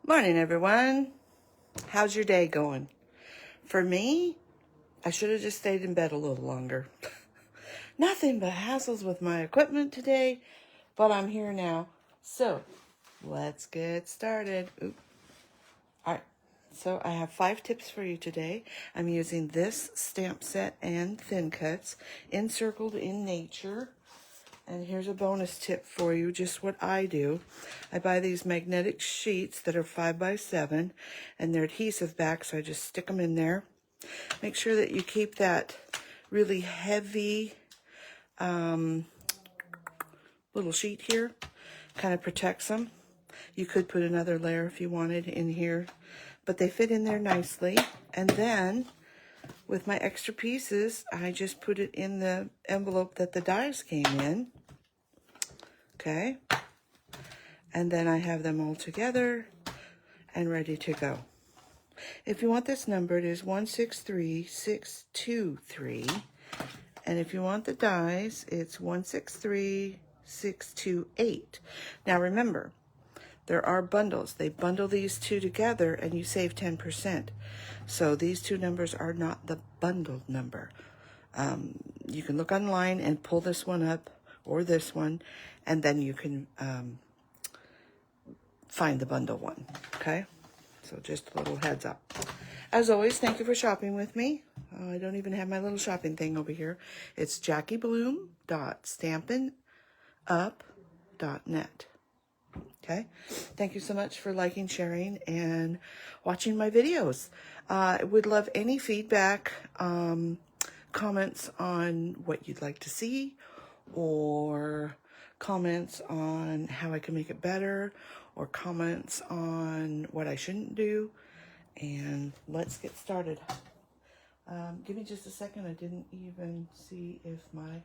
Morning, everyone. How's your day going? For me, I should have just stayed in bed a little longer. Nothing but hassles with my equipment today, but I'm here now. So, let's get started. All right. So, I have 5 tips for you today. I'm using this stamp set and thin cuts, Encircled in Nature. And here's a bonus tip for you, just what I do. I buy these magnetic sheets that are 5x7, and they're adhesive back, so I just stick them in there. Make sure that you keep that really heavy little sheet here. Kind of protects them. You could put another layer if you wanted in here, but they fit in there nicely. And then, with my extra pieces, I just put it in the envelope that the dies came in. Okay, and then I have them all together and ready to go. If you want this number, it is 163623. And if you want the dies, it's 163628. Now remember, there are bundles. They bundle these two together and you save 10%. So these two numbers are not the bundled number. You can look online and pull this one up or this one, and then you can find the bundle one, okay? So just a little heads up. As always, thank you for shopping with me. I don't even have my little shopping thing over here. It's JackieBluhm.Stampin'Up.net. Okay? Thank you so much for liking, sharing, and watching my videos. I would love any feedback, comments on what you'd like to see, or comments on how I can make it better, or comments on what I shouldn't do. And let's get started. Give me just a second. I didn't even see if my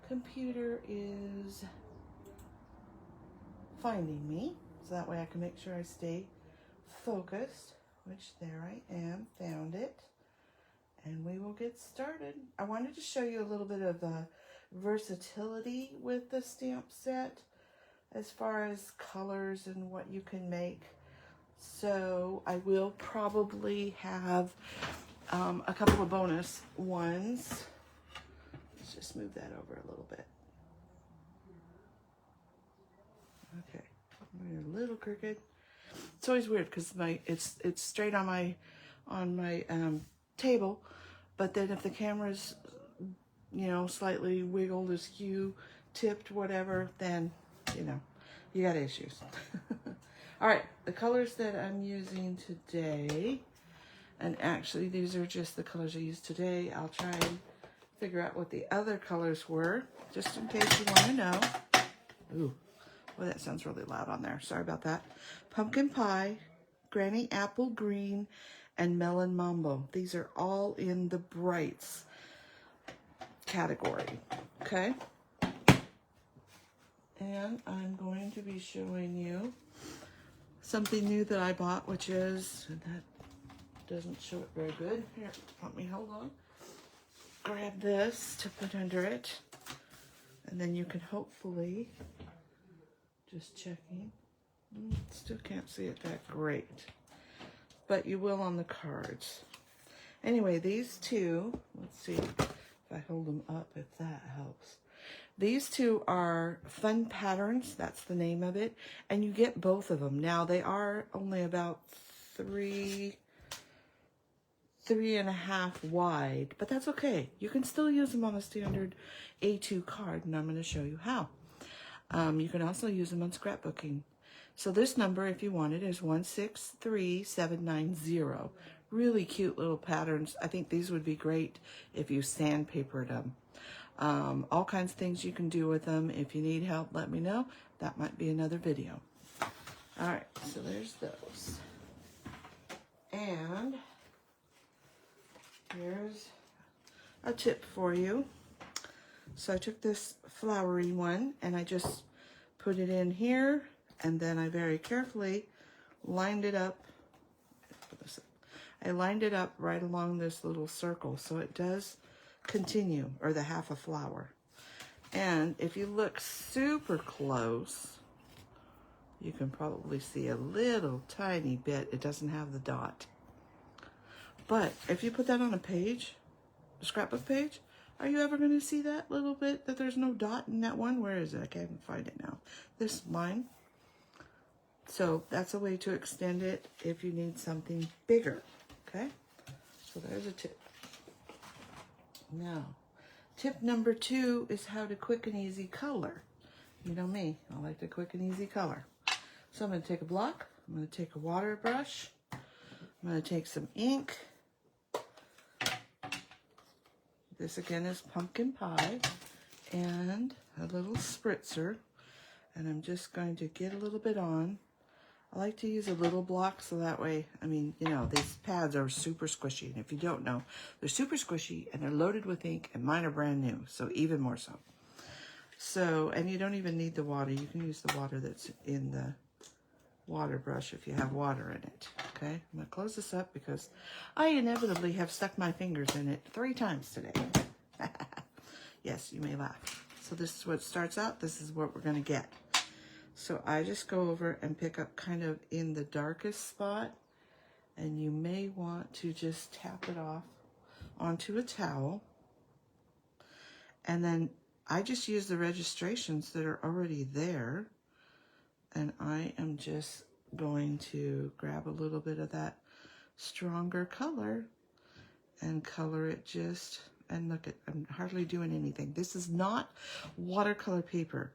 computer is finding me, so that way I can make sure I stay focused, which there I am, found it. And we will get started. I wanted to show you a little bit of versatility with the stamp set as far as colors and what you can make. So I will probably have a couple of bonus ones. Let's just move that over a little bit. Okay, we're a little crooked. It's always weird because it's straight on my table, but then if the camera's slightly wiggled, askew, tipped, whatever, then you got issues. All right, the colors that I'm using today, and actually these are just the colors I used today. I'll try and figure out what the other colors were, just in case you want to know. Ooh, well, that sounds really loud on there. Sorry about that. Pumpkin Pie, Granny Apple Green, and Melon Mambo. These are all in the brights category, okay? And I'm going to be showing you something new that I bought, which is, that doesn't show it very good. Here, let me, hold on. Grab this to put under it, and then you can hopefully, just checking, still can't see it that great, but you will on the cards. Anyway, these two, let's see if I hold them up, if that helps. These two are Fun Patterns, that's the name of it, and you get both of them. Now, they are only about 3.5 wide, but that's okay. You can still use them on a standard A2 card, and I'm going to show you how. You can also use them on scrapbooking. So this number, if you want it, is 163790. Really cute little patterns. I think these would be great if you sandpapered them. All kinds of things you can do with them. If you need help, let me know. That might be another video. All right, so there's those. And here's a tip for you. So I took this flowery one and I just put it in here, and then I very carefully lined it up. I lined it up right along this little circle, so it does continue, or the half a flower. And if you look super close, You can probably see a little tiny bit. It doesn't have the dot. But if you put that on a page, a scrapbook page, are you ever going to see that little bit that there's no dot in that one? Where is it? I can't find it now. This line. So that's a way to extend it if you need something bigger. Okay? So there's a tip. Now, tip number 2 is how to quick and easy color. You know me, I like to quick and easy color. So I'm going to take a block, I'm going to take a water brush, I'm going to take some ink. This again is pumpkin pie, and a little spritzer, and I'm just going to get a little bit on. I like to use a little block so that way, I mean, you know, these pads are super squishy, and if you don't know, they're super squishy and they're loaded with ink, and mine are brand new, so even more so. So, and you don't even need the water. You can use the water that's in the water brush if you have water in it. Okay, I'm going to close this up because I inevitably have stuck my fingers in it 3 times today. Yes, you may laugh. So this is what starts out. This is what we're going to get. So I just go over and pick up kind of in the darkest spot, and you may want to just tap it off onto a towel. And then I just use the registrations that are already there, and I am just going to grab a little bit of that stronger color and color it just, and look at, I'm hardly doing anything. This is not watercolor paper,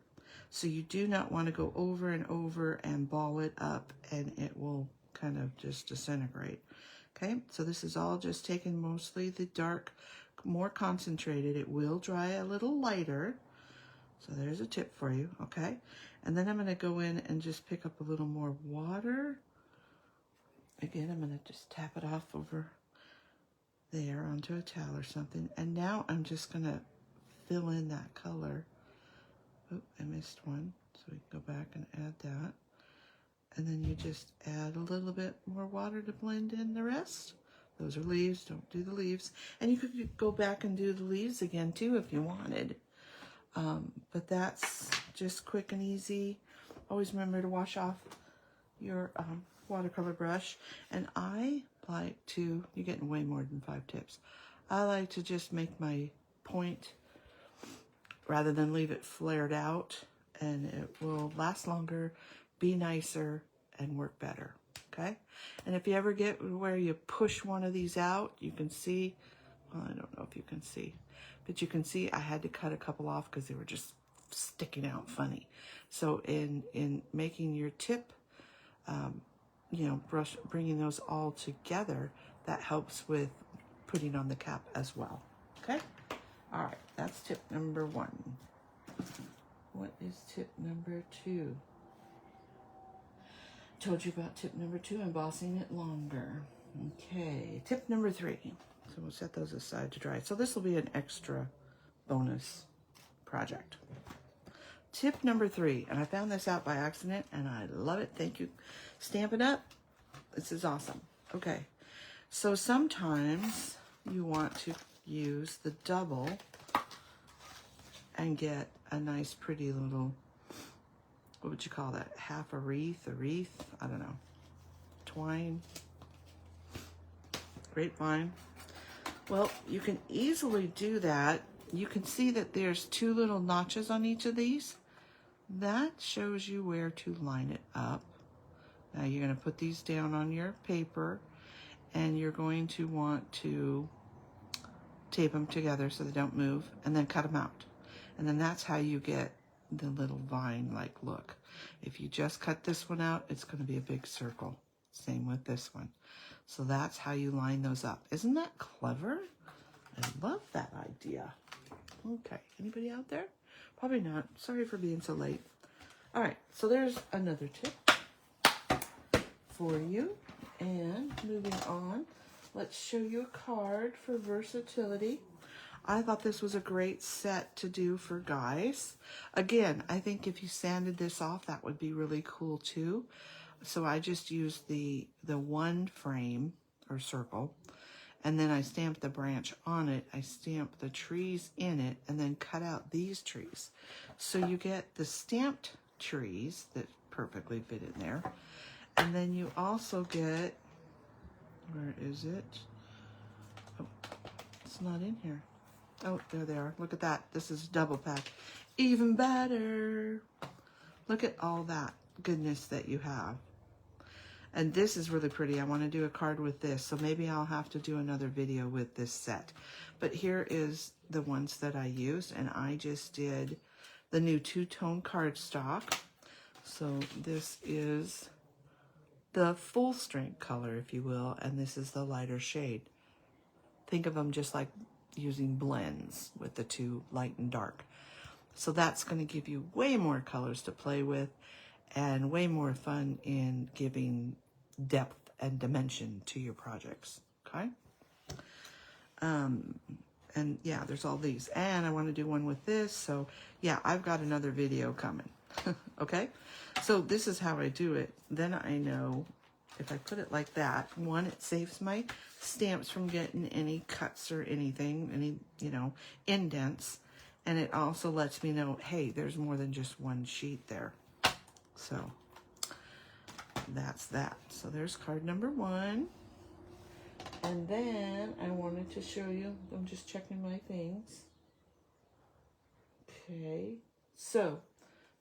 so you do not want to go over and over and ball it up, and it will kind of just disintegrate. Okay, so this is all just taking mostly the dark, more concentrated. It will dry a little lighter. So there's a tip for you, okay? And then I'm going to go in and just pick up a little more water. Again, I'm going to just tap it off over there onto a towel or something. And now I'm just going to fill in that color. Oh, I missed one. So we can go back and add that. And then you just add a little bit more water to blend in the rest. Those are leaves. Don't do the leaves. And you could go back and do the leaves again too if you wanted. But that's just quick and easy. Always remember to wash off your watercolor brush. And I like to, you're getting way more than 5 tips. I like to just make my point rather than leave it flared out, and it will last longer, be nicer, and work better. Okay? And if you ever get where you push one of these out, you can see, well, I don't know if you can see, but you can see I had to cut a couple off because they were just sticking out funny. So in making your tip, you know, bringing those all together, that helps with putting on the cap as well. Okay? All right, that's tip number 1. What is tip number 2? Told you about tip number 2, embossing it longer. Okay, tip number 3. So we'll set those aside to dry. So this will be an extra bonus project. Tip number 3, and I found this out by accident, and I love it. Thank you. Stampin' Up. This is awesome. Okay, so sometimes you want to use the double and get a nice pretty little, what would you call that? Half a wreath, I don't know. Twine, grapevine. Well, you can easily do that. You can see that there's 2 little notches on each of these. That shows you where to line it up. Now you're going to put these down on your paper, and you're going to want to tape them together so they don't move, and then cut them out. And then that's how you get the little vine-like look. If you just cut this one out, it's going to be a big circle. Same with this one. So that's how you line those up. Isn't that clever? I love that idea. Okay, anybody out there? Probably not. Sorry for being so late. All right, so there's another tip for you. And moving on, let's show you a card for versatility. I thought this was a great set to do for guys. Again, I think if you sanded this off, that would be really cool too. So I just used the one frame or circle, and then I stamped the branch on it. I stamped the trees in it, and then cut out these trees. So you get the stamped trees that perfectly fit in there. And then you also get, where is it? Oh, it's not in here. Oh, there they are. Look at that. This is double pack. Even better. Look at all that goodness that you have. And this is really pretty. I want to do a card with this, so maybe I'll have to do another video with this set. But here is the ones that I used, and I just did the new two-tone cardstock. So this is the full strength color, if you will, and this is the lighter shade. Think of them just like using blends with the two light and dark. So that's going to give you way more colors to play with and way more fun in giving depth and dimension to your projects, okay? And yeah, there's all these. And I want to do one with this, so yeah, I've got another video coming, okay? So this is how I do it. Then I know if I put it like that, one, it saves my stamps from getting any cuts or anything, any, you know, indents. And it also lets me know, hey, there's more than just one sheet there. So that's that. So there's card number 1. And then I wanted to show you, I'm just checking my things. Okay, so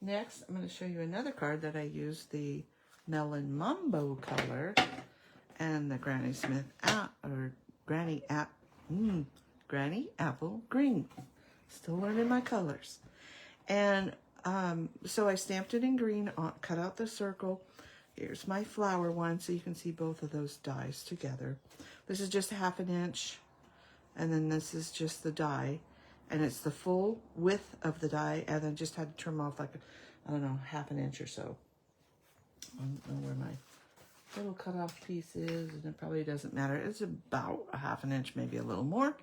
next I'm going to show you another card that I used, the Melon Mambo color and the Granny Smith Granny Apple Green. Still learning my colors. And so I stamped it in green, cut out the circle. Here's my flower one, so you can see both of those dies together. This is just 1/2 inch, and then this is just the die, and it's the full width of the die, and then just had to trim off like, I don't know, 1/2 inch or so. I don't know where my little cutoff piece is, and it probably doesn't matter. It's about 1/2 inch, maybe a little more.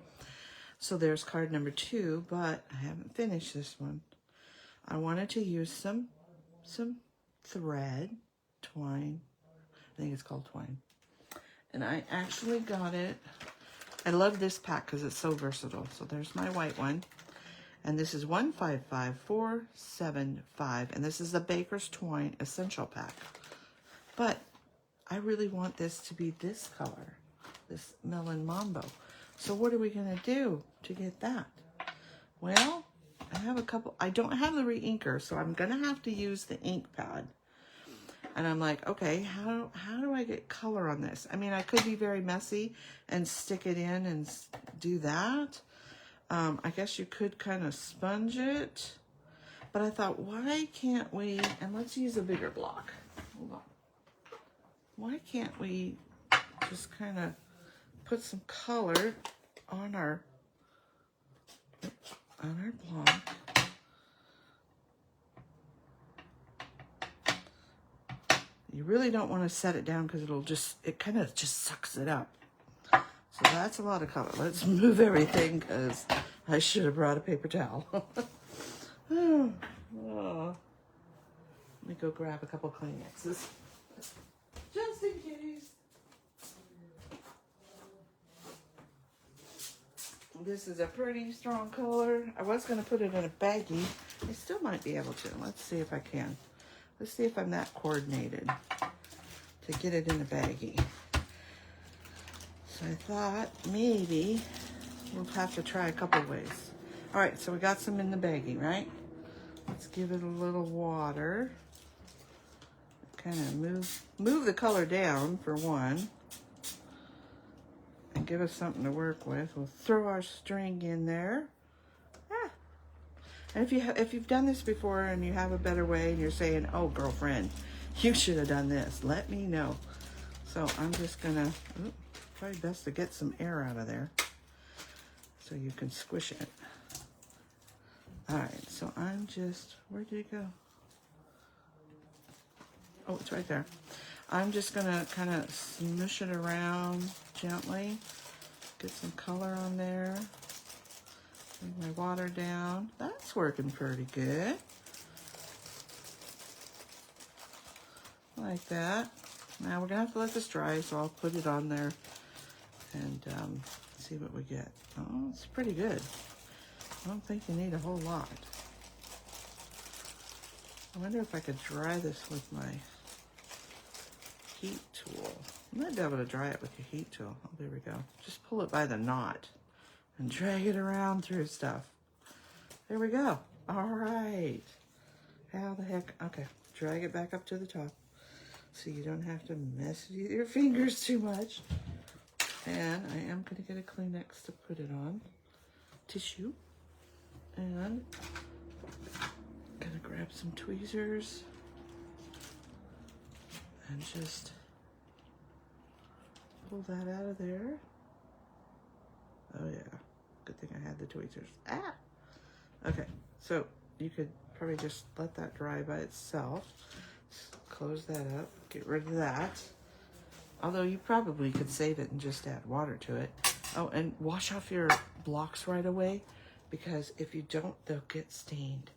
So there's card number 2, but I haven't finished this one. I wanted to use some thread, twine. I think it's called twine. And I actually got it. I love this pack because it's so versatile. So there's my white one. And this is 155475. And this is the Baker's Twine Essential Pack. But I really want this to be this color, this Melon Mambo. So what are we going to do to get that? Well, I have a couple. I don't have the re-inker, so I'm going to have to use the ink pad. And I'm like, okay, how do I get color on this? I mean, I could be very messy and stick it in and do that. I guess you could kind of sponge it. But I thought, why can't we, and let's use a bigger block. Hold on. Why can't we just kind of put some color on our block? You really don't want to set it down because it kind of just sucks it up. So that's a lot of color. Let's move everything because I should have brought a paper towel. Oh. Let me go grab a couple Kleenexes. Just in case. This is a pretty strong color. I was going to put it in a baggie. I still might be able to. Let's see if I can. Let's see if I'm that coordinated to get it in a baggie. So I thought maybe we'll have to try a couple ways. All right, so we got some in the baggie, right? Let's give it a little water. Kind of move the color down for one. And give us something to work with. We'll throw our string in there. And if you've done this before and you have a better way and you're saying, oh, girlfriend, you should have done this, let me know. So I'm just gonna, probably best to get some air out of there so you can squish it. All right, so I'm just, where did it go? Oh, it's right there. I'm just gonna kind of smoosh it around gently, get some color on there. Bring my water down. That's working pretty good. Like that. Now we're gonna have to let this dry, so I'll put it on there and see what we get. Oh, it's pretty good. I don't think you need a whole lot. I wonder if I could dry this with my heat tool. I might be able to dry it with your heat tool. Oh, there we go. Just pull it by the knot and drag it around through stuff. There we go. All right. How the heck? Okay, drag it back up to the top so you don't have to mess with your fingers too much. And I am going to get a Kleenex to put it on. Tissue. And gonna grab some tweezers and just pull that out of there. Oh yeah, good thing I had the tweezers. Ah! Okay, so you could probably just let that dry by itself. Close that up, get rid of that. Although you probably could save it and just add water to it. Oh, and wash off your blocks right away, because if you don't, they'll get stained.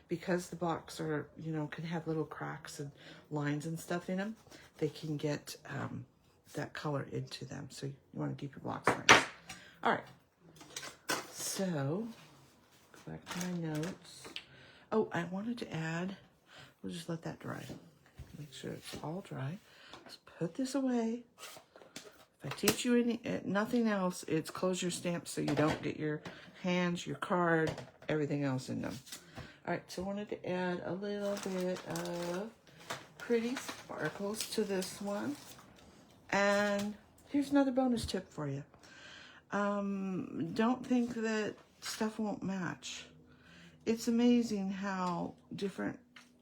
Because the blocks are, you know, can have little cracks and lines and stuff in them, they can get that color into them. So you want to keep your blocks nice. All right. So, go back to my notes. Oh, I wanted to add, we'll just let that dry. Make sure it's all dry. Let's put this away. If I teach you nothing else, it's close your stamps so you don't get your hands, your card, everything else in them. All right, so I wanted to add a little bit of pretty sparkles to this one. And here's another bonus tip for you. Don't think that stuff won't match. It's amazing how different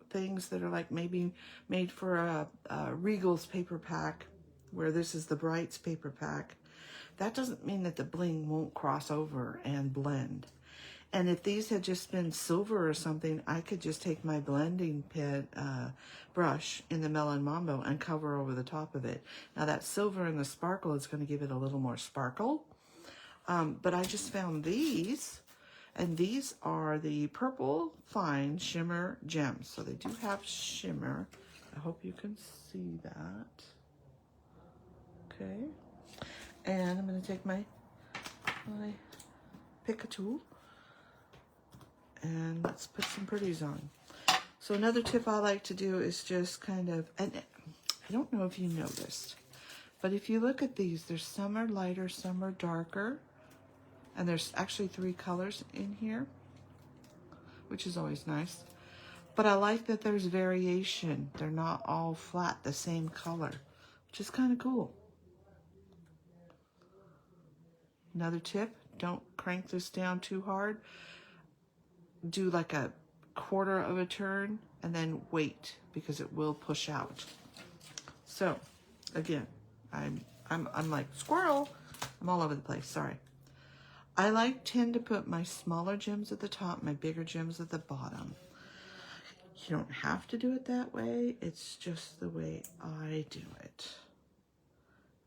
things that are like maybe made for a Regal's paper pack, where this is the Brights paper pack, that doesn't mean that the bling won't cross over and blend. And if these had just been silver or something, I could just take my blending brush in the Melon Mambo and cover over the top of it. Now that silver and the sparkle is going to give it a little more sparkle. But I just found these, and these are the Purple Fine Shimmer Gems. So they do have shimmer. I hope you can see that. Okay. And I'm going to take my pick a tool. And let's put some pretties on. So another tip I like to do is just kind of, and I don't know if you noticed, but if you look at these, there's some are lighter, some are darker, and there's actually 3 colors in here, which is always nice. But I like that there's variation. They're not all flat, the same color, which is kind of cool. Another tip, don't crank this down too hard. Do like a 1/4 of a turn and then wait, because it will push out. So again, I'm like squirrel. I'm all over the place. Sorry. I tend to put my smaller gems at the top, my bigger gems at the bottom. You don't have to do it that way. It's just the way I do it.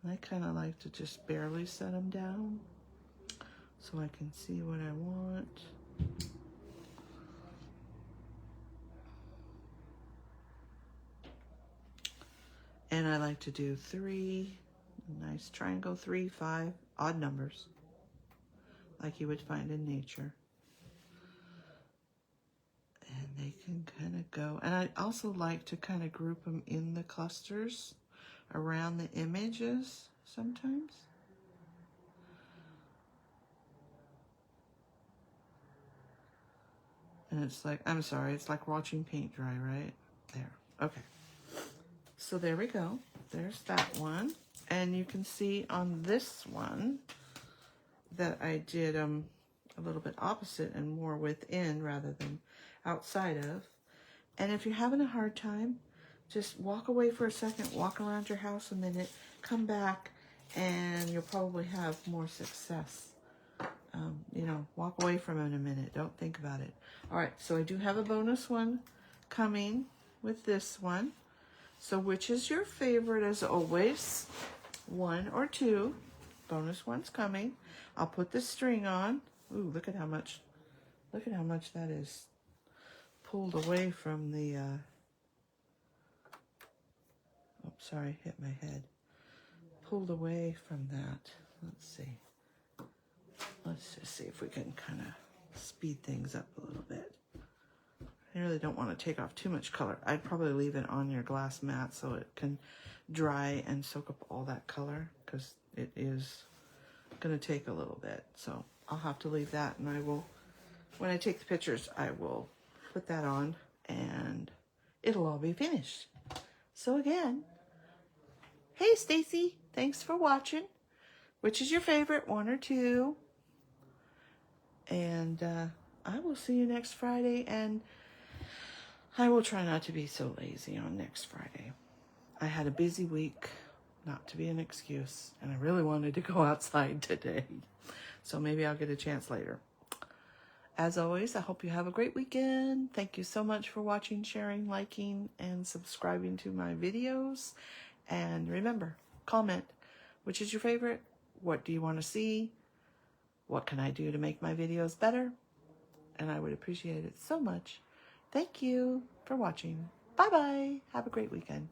I kind of like to just barely set them down so I can see what I want. And I like to do 3, nice triangle, 3, 5, odd numbers, like you would find in nature. And they can kind of go, and I also like to kind of group them in the clusters around the images sometimes. And it's like, I'm sorry, it's like watching paint dry, right? There, okay. So there we go. There's that one. And you can see on this one that I did a little bit opposite and more within rather than outside of. And if you're having a hard time, just walk away for a second, walk around your house a minute, come back, and you'll probably have more success. You know, walk away from it in a minute. Don't think about it. All right, so I do have a bonus one coming with this one. So which is your favorite as always? 1 or 2. Bonus one's coming. I'll put the string on. Ooh, look at how much that is pulled away from the, oops, sorry, hit my head. Pulled away from that. Let's see. Let's just see if we can kind of speed things up a little bit. I really don't want to take off too much color. I'd probably leave it on your glass mat so it can dry and soak up all that color, because it is going to take a little bit. So I'll have to leave that, and I will, when I take the pictures, I will put that on and it'll all be finished. So again, hey Stacy, thanks for watching. Which is your favorite, 1 or 2? And I will see you next Friday, and I will try not to be so lazy on next Friday. I had a busy week, not to be an excuse, and I really wanted to go outside today. So maybe I'll get a chance later. As always, I hope you have a great weekend. Thank you so much for watching, sharing, liking, and subscribing to my videos. And remember, comment, which is your favorite? What do you want to see? What can I do to make my videos better? And I would appreciate it so much. Thank you for watching. Bye-bye. Have a great weekend.